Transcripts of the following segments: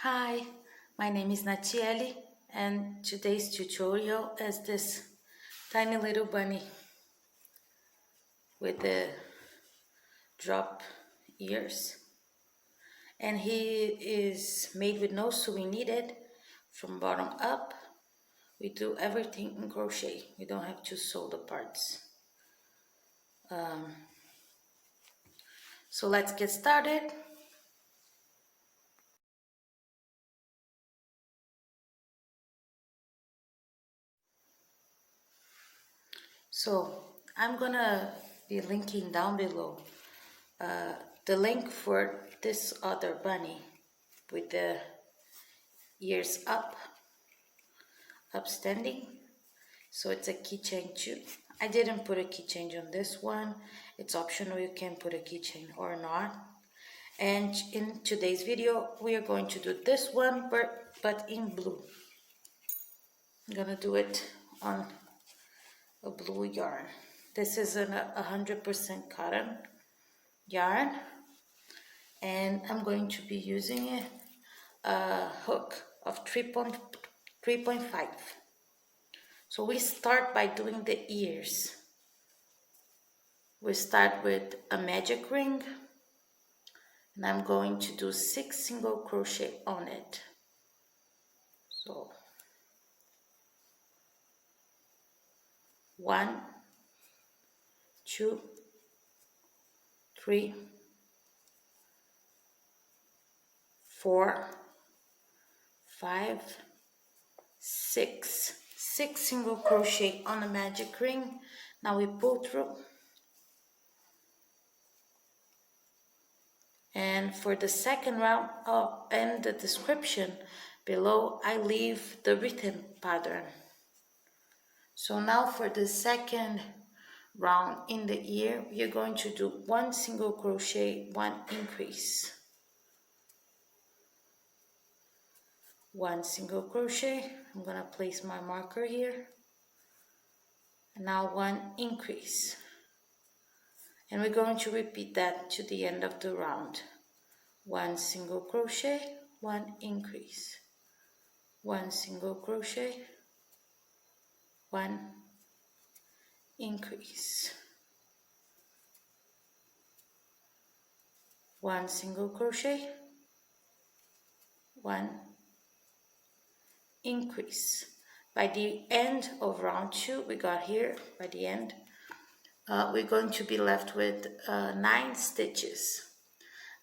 Hi, my name is Natielle and today's tutorial is this tiny little bunny with the drop ears, and he is made with no sewing needed. From bottom up we do everything in crochet. We don't have to sew the parts. So let's get started. So I'm gonna be linking down below the link for this other bunny with the ears upstanding. So it's a keychain too. I didn't put a keychain on this one. It's optional, you can put a keychain or not. And in today's video we are going to do this one but in blue. I'm gonna do it on a blue yarn. This is a 100% cotton yarn, and I'm going to be using a hook of 3.5. So we start by doing the ears. We start with a magic ring, and I'm going to do 6 single crochet on it. So 1, 2, 3, 4, 5, 6. 6 single crochet on the magic ring. Now we pull through, and for the second round, and the description below I leave the written pattern. So now for the second round in the ear, you're going to do 1 single crochet, 1 increase, 1 single crochet. I'm gonna place my marker here, and now 1 increase, and we're going to repeat that to the end of the round. 1 single crochet, 1 increase, 1 single crochet, 1 increase, 1 single crochet, 1 increase. By the end of round 2, we got here, by the end, we're going to be left with 9 stitches.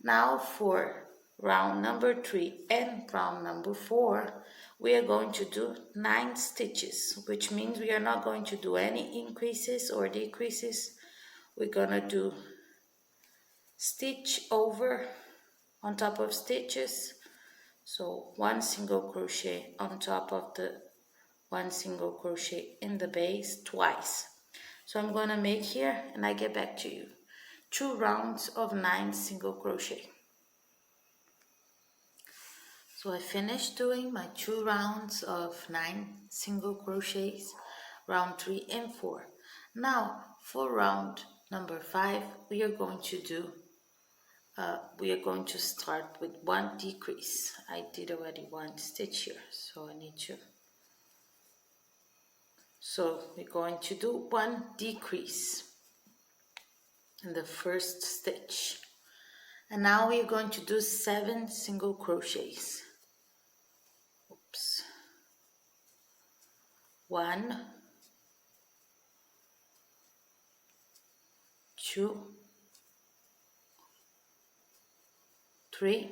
Now for round number 3 and round number 4, we are going to do 9 stitches, which means we are not going to do any increases or decreases. We're gonna do stitch over on top of stitches. So 1 single crochet on top of the 1 single crochet in the base twice. So I'm gonna make here, and I get back to you, 2 rounds of 9 single crochet. So I finished doing my 2 rounds of 9 single crochets, round 3 and 4. Now for round number 5, we are going to do we are going to start with 1 decrease. I did already 1 stitch here, so I need to. So we're going to do 1 decrease in the first stitch, and now we're going to do 7 single crochets. Oops. 1, 2, 3,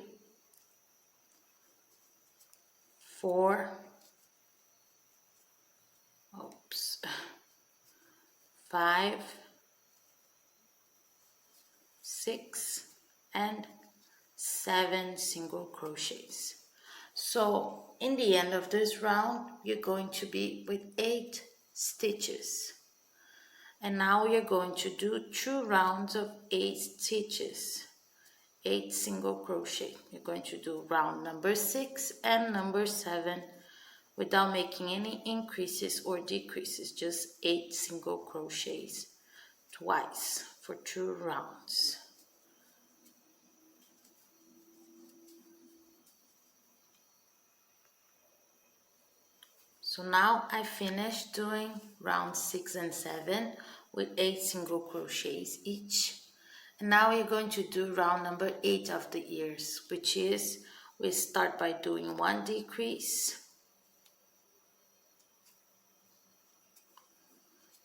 4, 5, 6, and 7 single crochets. So in the end of this round, you're going to be with 8 stitches. And now you're going to do 2 rounds of 8 stitches, 8 single crochet. You're going to do round number 6 and number 7 without making any increases or decreases, just 8 single crochets twice for 2 rounds. So now I finished doing round 6 and 7 with 8 single crochets each. And now we're going to do round number 8 of the ears, which is we start by doing 1 decrease.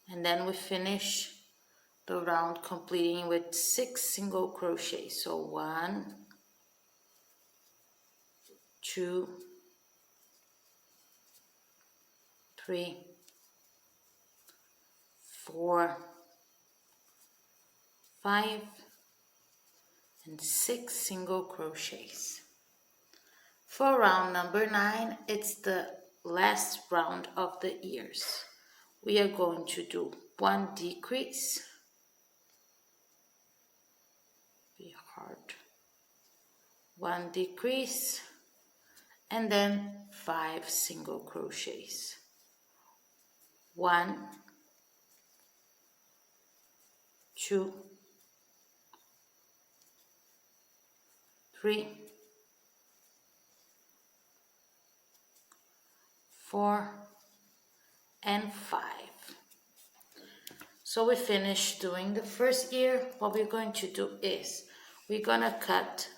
And then we finish the round completing with 6 single crochets. So 1, 2, 3, 4, 5, and 6 single crochets. For round number 9, it's the last round of the ears. We are going to do 1 decrease, be hard, 1 decrease, and then 5 single crochets. 1, 2, 3, 4, and 5. So we finished doing the first ear. What we're going to do is we're gonna cut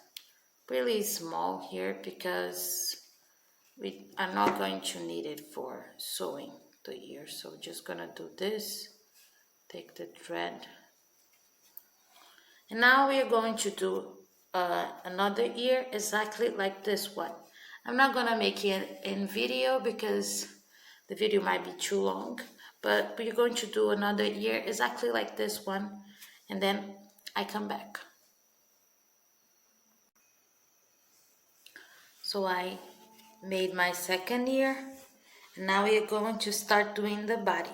really small here because we are not going to need it for sewing the ear. So we're just gonna do this, take the thread, and now we are going to do another ear exactly like this one. I'm not gonna make it in video because the video might be too long, but we're going to do another ear exactly like this one, and then I come back. So I made my second ear, and now we are going to start doing the body.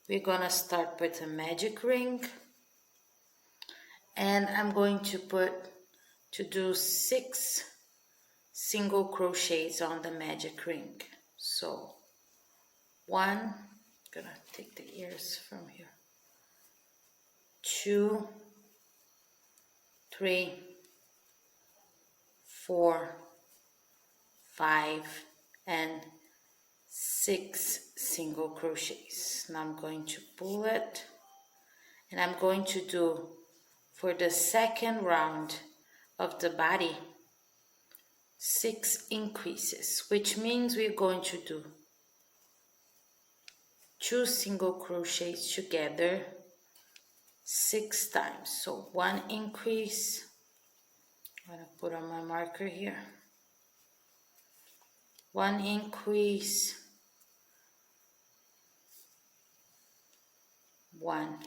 We're gonna start with a magic ring, and I'm going to do 6 single crochets on the magic ring. So 1, gonna take the ears from here, 2, 3, 4, 5, and 6 single crochets. Now I'm going to pull it, and I'm going to do for the second round of the body 6 increases, which means we're going to do 2 single crochets together 6 times. So 1 increase, I'm gonna put on my marker here, 1 increase, 1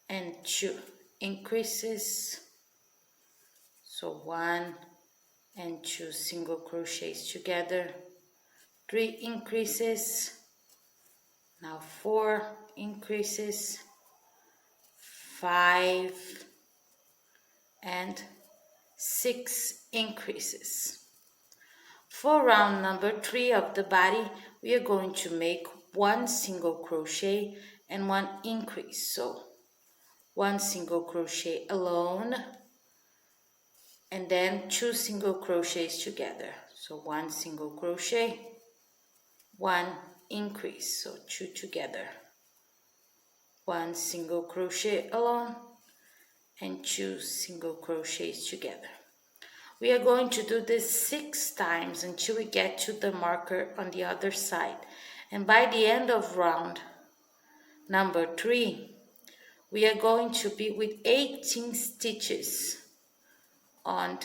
and 2 increases, so 1 and 2 single crochets together, 3 increases, now 4 increases, 5 and 6 increases. For round number 3 of the body, we are going to make 1 single crochet and 1 increase. So 1 single crochet alone, and then 2 single crochets together. So 1 single crochet, 1 increase, so 2 together. 1 single crochet alone and 2 single crochets together. We are going to do this 6 times until we get to the marker on the other side. And by the end of round number 3, we are going to be with 18 stitches on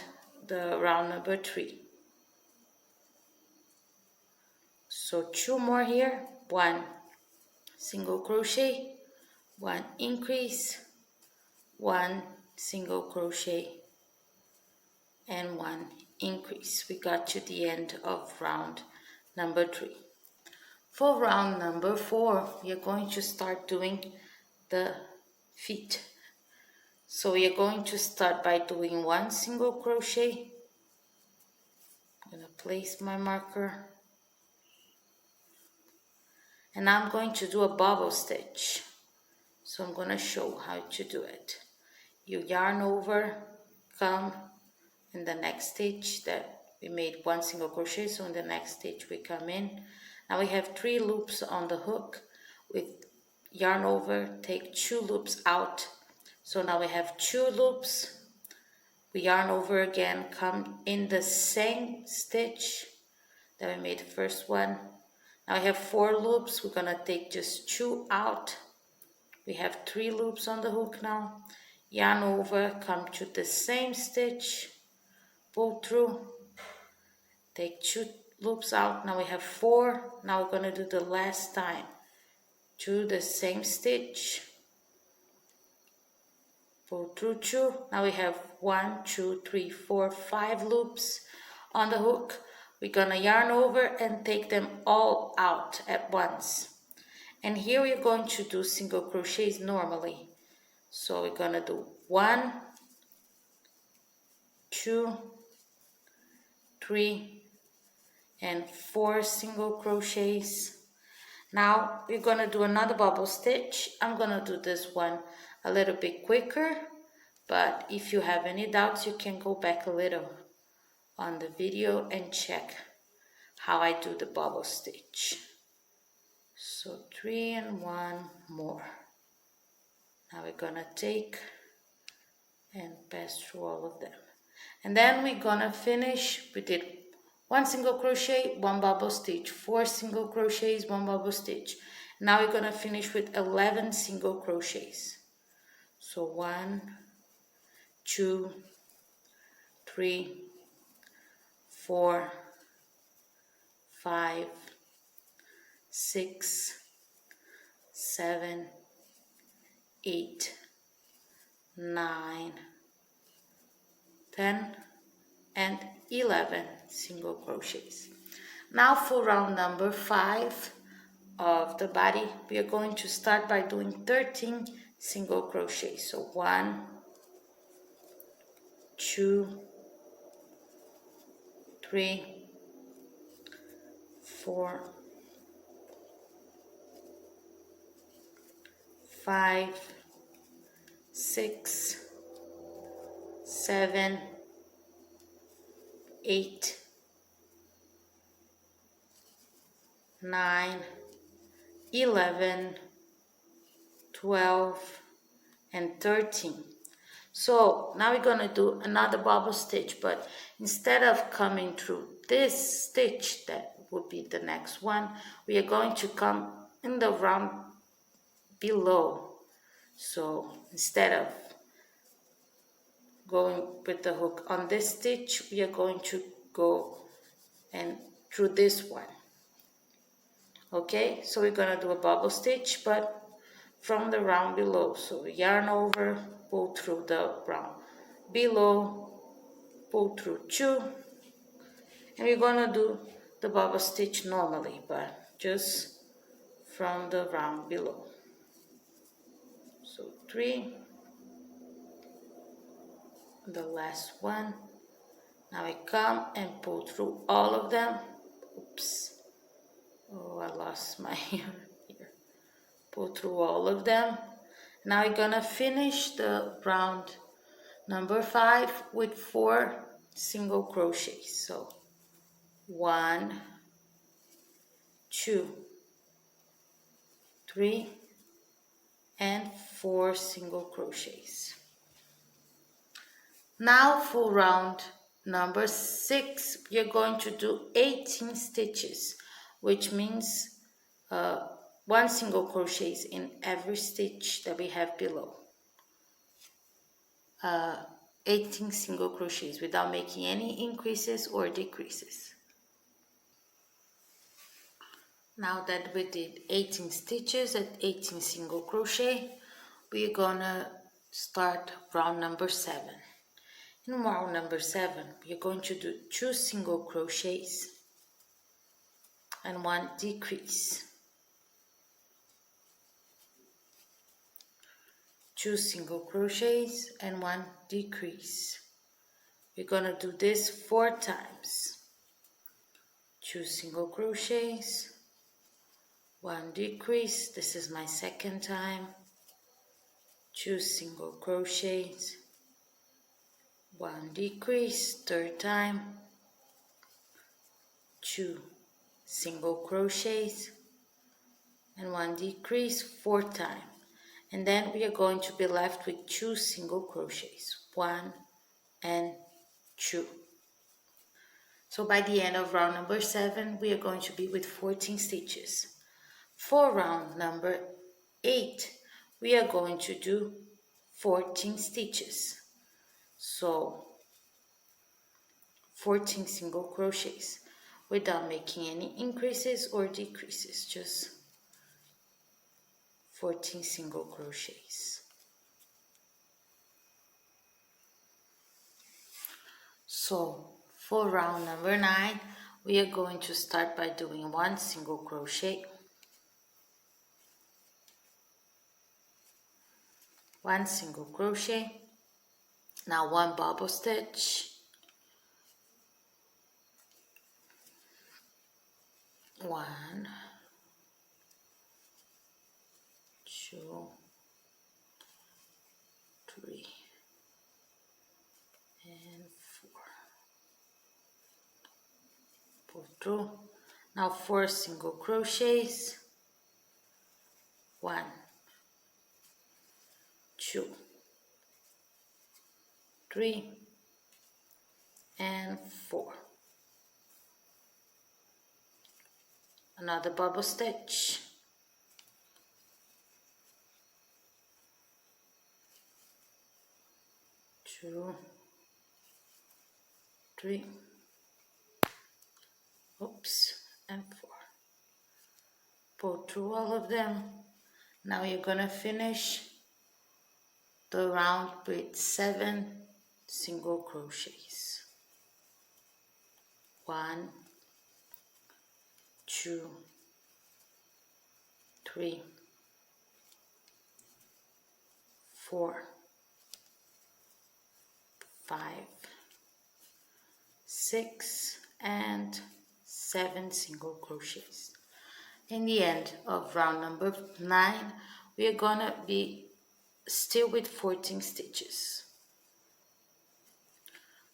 the round number 3. So 2 more here, 1 single crochet, 1 increase, 1 single crochet, and 1 increase. We got to the end of round number 3. For round number 4, we are going to start doing the feet. So we are going to start by doing 1 single crochet. I'm going to place my marker, and I'm going to do a bobble stitch. So I'm going to show how to do it. You yarn over, come in the next stitch that we made 1 single crochet, so in the next stitch we come in. Now we have 3 loops on the hook. With yarn over, take 2 loops out. So now we have 2 loops. We yarn over again, come in the same stitch that we made the first one. Now we have 4 loops. We're gonna take just 2 out. We have 3 loops on the hook now. Yarn over, come to the same stitch, pull through, take 2 loops out. Now we have 4. Now we're gonna do the last time to the same stitch, pull through 2. Now we have 1, 2, 3, 4, 5 loops on the hook. We're gonna yarn over and take them all out at once. And here we're going to do single crochets normally. So we're gonna do 1, 2, 3, and 4 single crochets. Now we're gonna do another bobble stitch. I'm gonna do this one a little bit quicker, but if you have any doubts, you can go back a little on the video and check how I do the bobble stitch. So 3 and 1 more. Now we're gonna take and pass through all of them. And then we're gonna finish. We did 1 single crochet, 1 bobble stitch, 4 single crochets, 1 bobble stitch. Now we're gonna finish with 11 single crochets. So 1, 2, 3, 4, 5, 6, 7, 8, 9, 10, and 11 single crochets. Now for round number 5 of the body, we are going to start by doing 13 single crochets. So 1, 2, 3, 4, 5, 6, 7, 8, 9, 11, 12, and 13. So now we're gonna do another bobble stitch, but instead of coming through this stitch, that would be the next one, we are going to come in the round below. So instead of going with the hook on this stitch, we are going to go and through this one. Okay, so we're gonna do a bobble stitch, but from the round below. So yarn over, pull through the round below, pull through 2, and we're gonna do the bobble stitch normally, but just from the round below. So 3, the last one. Now I come and pull through all of them. Oops, oh, I lost my here. Pull through all of them. Now we're gonna finish the round number 5 with 4 single crochets. So 1, 2, 3, and 4 single crochets. Now for round number 6, we are going to do 18 stitches, which means 1 single crochets in every stitch that we have below. 18 single crochets without making any increases or decreases. Now that we did 18 stitches at 18 single crochet, we're gonna start round number 7. In round number 7, we're going to do 2 single crochets and 1 decrease. 2 single crochets and 1 decrease. We're gonna do this 4 times. 2 single crochets, 1 decrease. This is my second time. 2 single crochets, 1 decrease, third time. 2 single crochets and 1 decrease 4 times, and then we are going to be left with 2 single crochets, 1 and 2. So by the end of round number 7 we are going to be with 14 stitches. For round number 8 we are going to do 14 stitches, so 14 single crochets without making any increases or decreases, just 14 single crochets. So for round number 9 we are going to start by doing 1 single crochet, 1 single crochet, now 1 bobble stitch, 1, 2, 3 and 4. Pull through. Now 4 single crochets, 1, 2, 3 and 4. Another bobble stitch, 2, 3, oops, and 4. Pull through all of them. Now you're gonna finish the round with 7 single crochets. 1, 2, 3, 4, 5, 6 and 7 single crochets. In the end of round number 9 we are gonna be still with 14 stitches.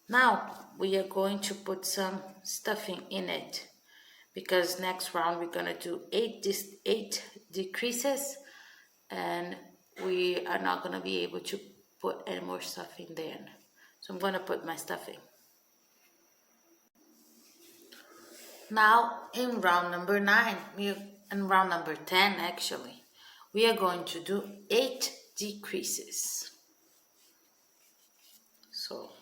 Now we are going to put some stuffing in it, because next round we're gonna do 8 decreases and we are not gonna be able to put any more stuffing there. So I'm gonna put my stuffing. Now in round number 9, in round number 10 actually, we are going to do 8 decreases. So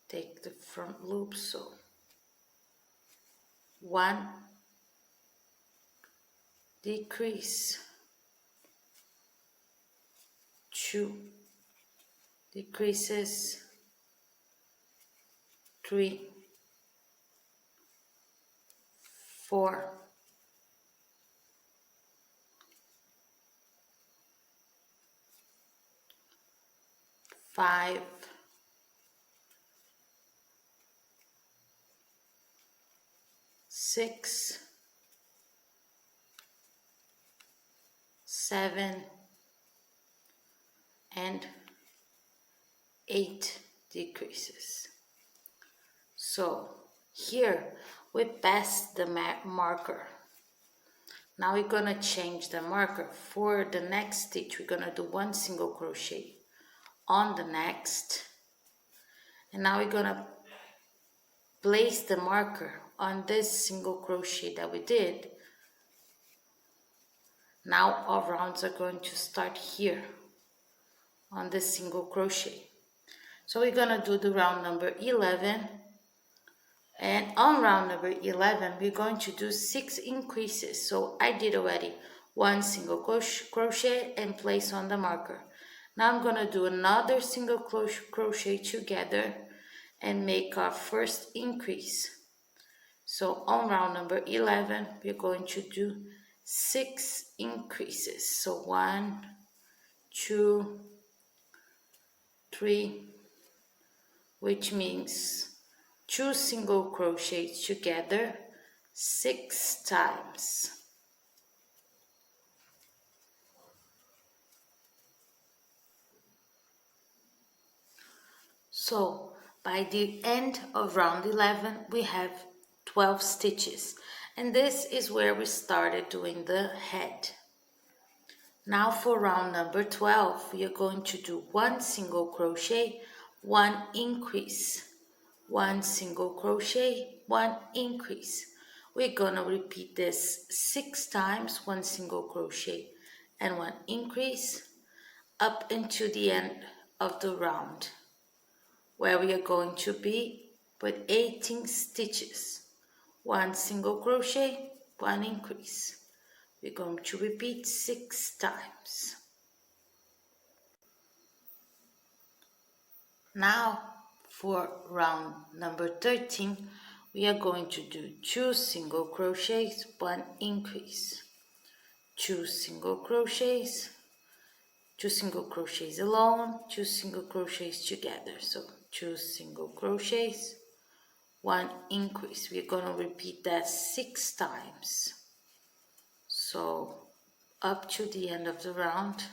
take the front loop, so 1 decrease, 2 decreases, 3, 4, 5, 6, 7 and 8 decreases. So here we passed the marker. Now we're gonna change the marker. For the next stitch we're gonna do 1 single crochet on the next, and now we're gonna place the marker on this single crochet that we did. Now our rounds are going to start here on this single crochet. So we're gonna do the round number 11, and on round number 11 we're going to do 6 increases. So I did already 1 single crochet and place on the marker. Now I'm gonna do another single crochet together and make our first increase. So on round number 11 we're going to do 6 increases. So 1, 2, 3, which means 2 single crochets together 6 times. So By the end of round 11, we have 12 stitches, and this is where we started doing the head. Now for round number 12, we are going to do one single crochet, one increase, one single crochet, one increase. We're gonna repeat this 6 times, one single crochet and one increase, up into the end of the round, where we are going to be with 18 stitches, one single crochet, one increase. We're going to repeat 6 times. Now for round number 13, we are going to do 2 single crochets, one increase, 2 single crochets, 2 single crochets alone, 2 single crochets together. So 2 single crochets, one increase. We're going to repeat that 6 times. So up to the end of the round,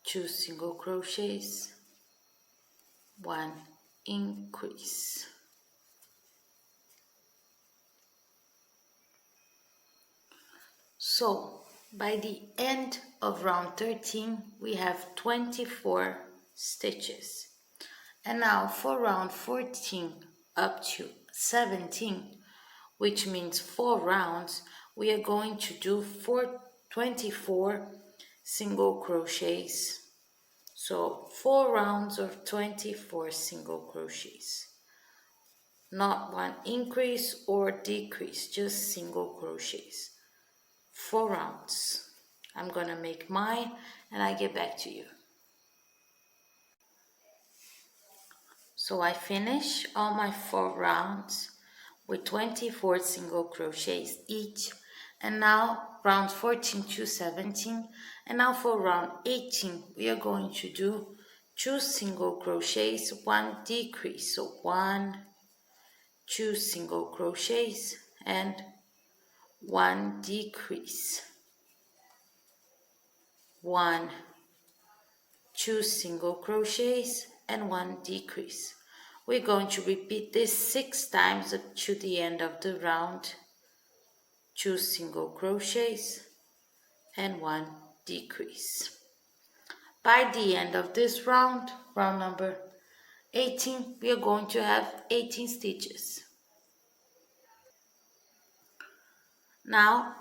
2 single crochets, one increase. So by the end of round 13, we have 24 stitches. And now for round 14 up to 17, which means 4 rounds, we are going to do 24 single crochets. So 4 rounds of 24 single crochets. Not one increase or decrease, just single crochets. 4 rounds. I'm gonna make mine and I get back to you. So I finish all my 4 rounds with 24 single crochets each, and now round 14 to 17, and now for round 18 we are going to do 2 single crochets, one decrease. So 1, 2 single crochets and one decrease, 1, 2 single crochets and one decrease. We're going to repeat this 6 times up to the end of the round. 2 single crochets and one decrease. By the end of this round, round number 18, we are going to have 18 stitches. Now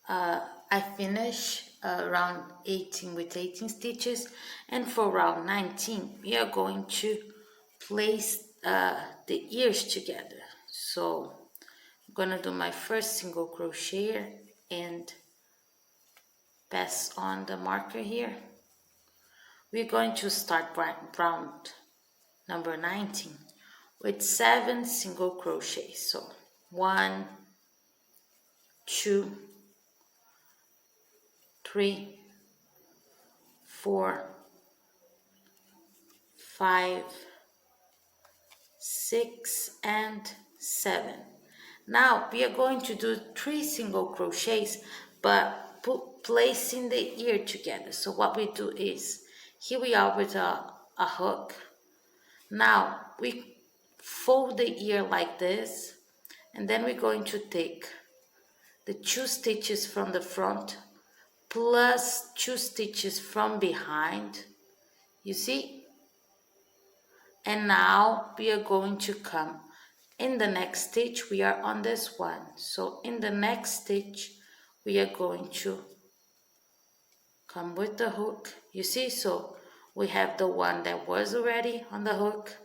I finish round 18 with 18 stitches, and for round 19 we are going to place the ears together. So I'm gonna do my first single crochet and pass on the marker here. We're going to start round number 19 with 7 single crochets. So 1, 2, 3, 4, 5, 6, and 7. Now we are going to do 3 single crochets, but placing the ear together. So what we do is, here we are with a hook. Now we fold the ear like this, and then we're going to take the 2 stitches from the front plus 2 stitches from behind, you see? And now we are going to come in the next stitch. We are on this one, so in the next stitch we are going to come with the hook, you see? So we have the one that was already on the hook,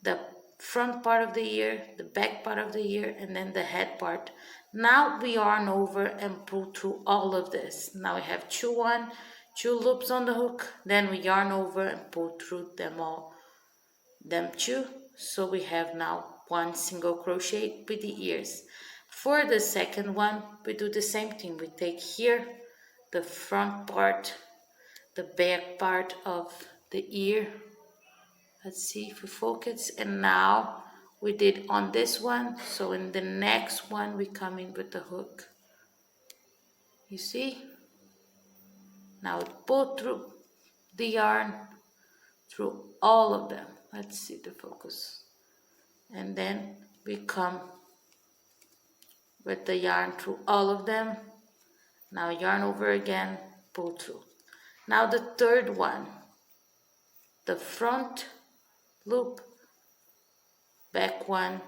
the front part of the ear, the back part of the ear, and then the head part. Now we yarn over and pull through all of this. Now we have 2 loops on the hook, then we yarn over and pull through them all, them 2. So we have now 1 single crochet with the ears. For the second one, we do the same thing. We take here the front part, the back part of the ear. Let's see if we focus. And now we did on this one, so in the next one we come in with the hook, you see? Now we pull through the yarn through all of them. Let's see the focus. And then we come with the yarn through all of them. Now yarn over again, pull through. Now the third one, the front loop, back one,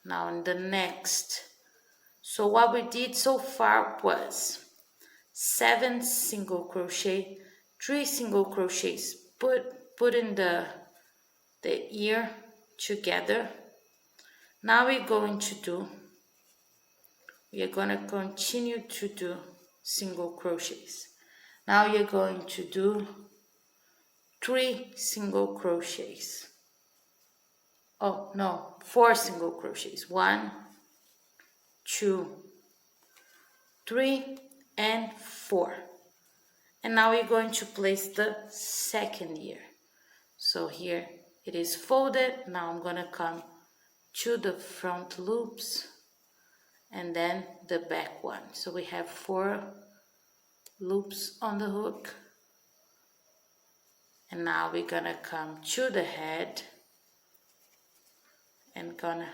now in the next. So what we did so far was 7 single crochet, 3 single crochets, put in the ear together. Now we are going to continue to do single crochets. Now you're going to do 3 single crochets. Oh no, 4 single crochets. 1, 2, 3, and 4. And now we're going to place the second ear. So here it is folded. Now I'm going to come to the front loops and then the back one. So we have 4 loops on the hook. And now we're going to come to the head and gonna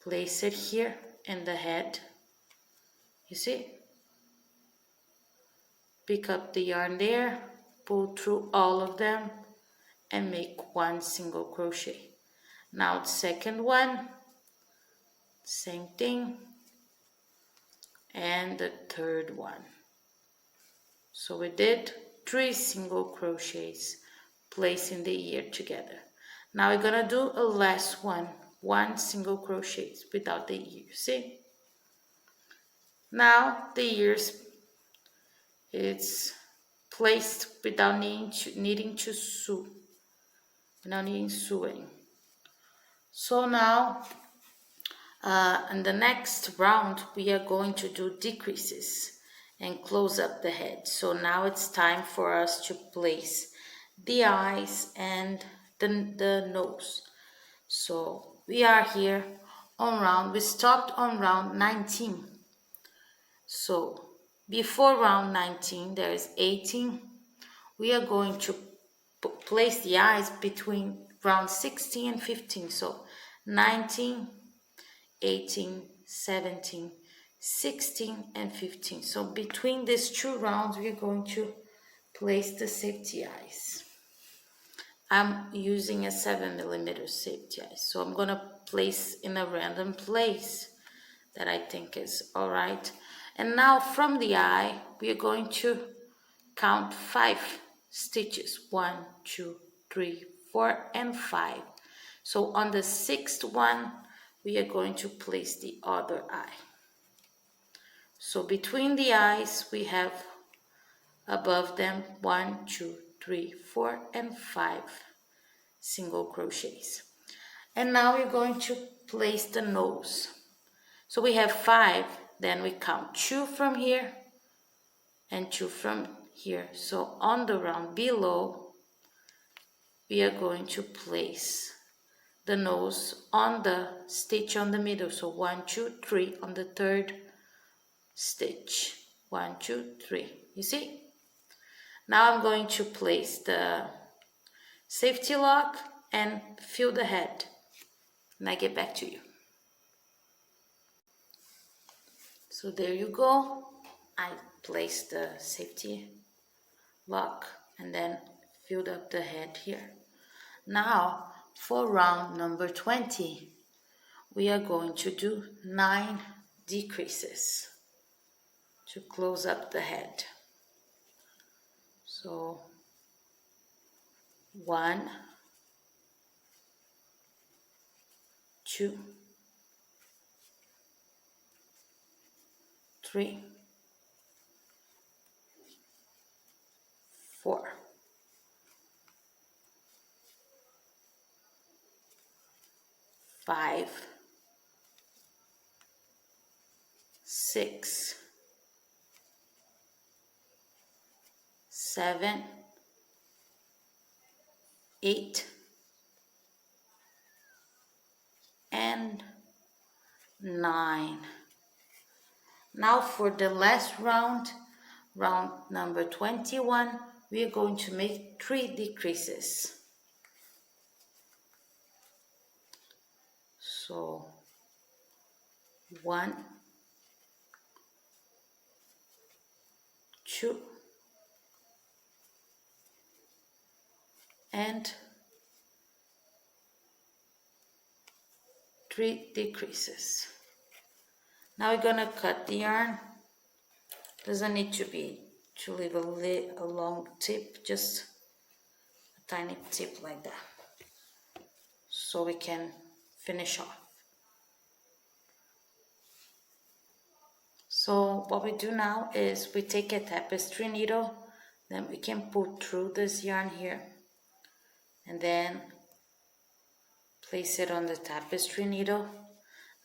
place it here in the head. You see? Pick up the yarn there, pull through all of them and make 1 single crochet. Now the second one, same thing, and the third one. So we did 3 single crochets, placing the ear together. Now we're gonna do a last one, 1 single crochet without the ear, see? Now the ears, it's placed without needing to sew, without needing sewing. So now in the next round we are going to do decreases and close up the head. So now it's time for us to place the eyes and the nose. So we are here on round, we stopped on round 19. So before round 19 there is 18. We are going to place the eyes between round 16 and 15. So 19, 18, 17, 16 and 15. So between these 2 rounds we are going to place the safety eyes. I'm using a 7mm safety eye, so I'm gonna place in a random place that I think is alright. And now from the eye we are going to count 5 stitches, 1, 2, 3, 4 and 5. So on the 6th one we are going to place the other eye. So between the eyes we have above them 1, 2, 3, 4 and 5 single crochets. And now we're going to place the nose. So we have 5, then we count 2 from here and 2 from here. So on the round below we are going to place the nose on the stitch on the middle. So 1, 2, 3 on the 3rd stitch. 1, 2, 3. You see? Now I'm going to place the safety lock and fill the head. And I get back to you. So there you go. I placed the safety lock and then filled up the head here. Now for round number 20, we are going to do 9 decreases to close up the head. So 1, 2, 3, 4, 5, 6, 7, 8, and 9. Now for the last round, round number 21, we are going to make 3 decreases. So 1, 2, and 3 decreases. Now we're gonna cut the yarn. Doesn't need to leave a long tip, just a tiny tip like that, so we can finish off. So what we do now is we take a tapestry needle, then we can pull through this yarn here, and then place it on the tapestry needle.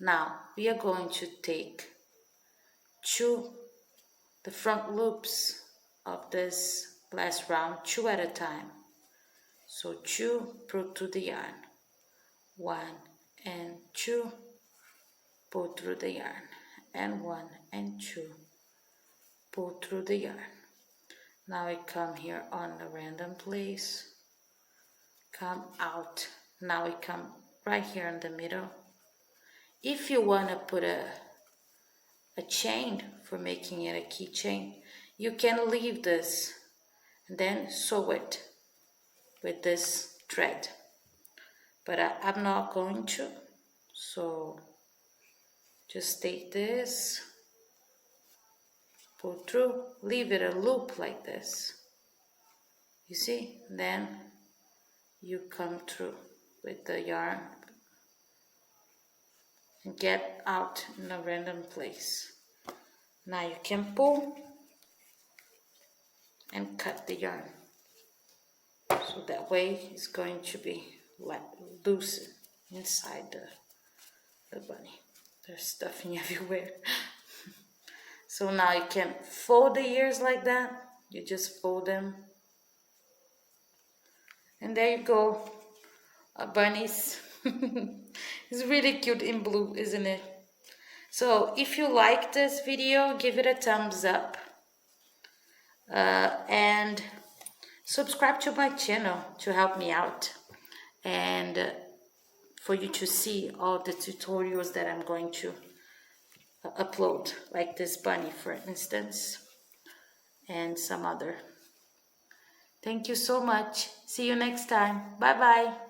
Now we are going to take the front loops of this last round, 2 at a time. So 2, pull through the yarn, 1 and 2, pull through the yarn, and 1 and 2, pull through the yarn. Now I come here on the random place, come out. Now we come right here in the middle. If you want to put a chain for making it a keychain, you can leave this and then sew it with this thread, but I'm not going to, so just take this, pull through, leave it a loop like this, you see, then you come through with the yarn and get out in a random place. Now you can pull and cut the yarn, so that way it's going to be like loose inside the bunny. There's stuffing everywhere. So now you can fold the ears like that. You just fold them, and there you go, a bunny's. It's really cute in blue, isn't it? So if you like this video, give it a thumbs up, and subscribe to my channel to help me out, and for you to see all the tutorials that I'm going to upload, like this bunny for instance, and some other. Thank you so much. See you next time. Bye bye.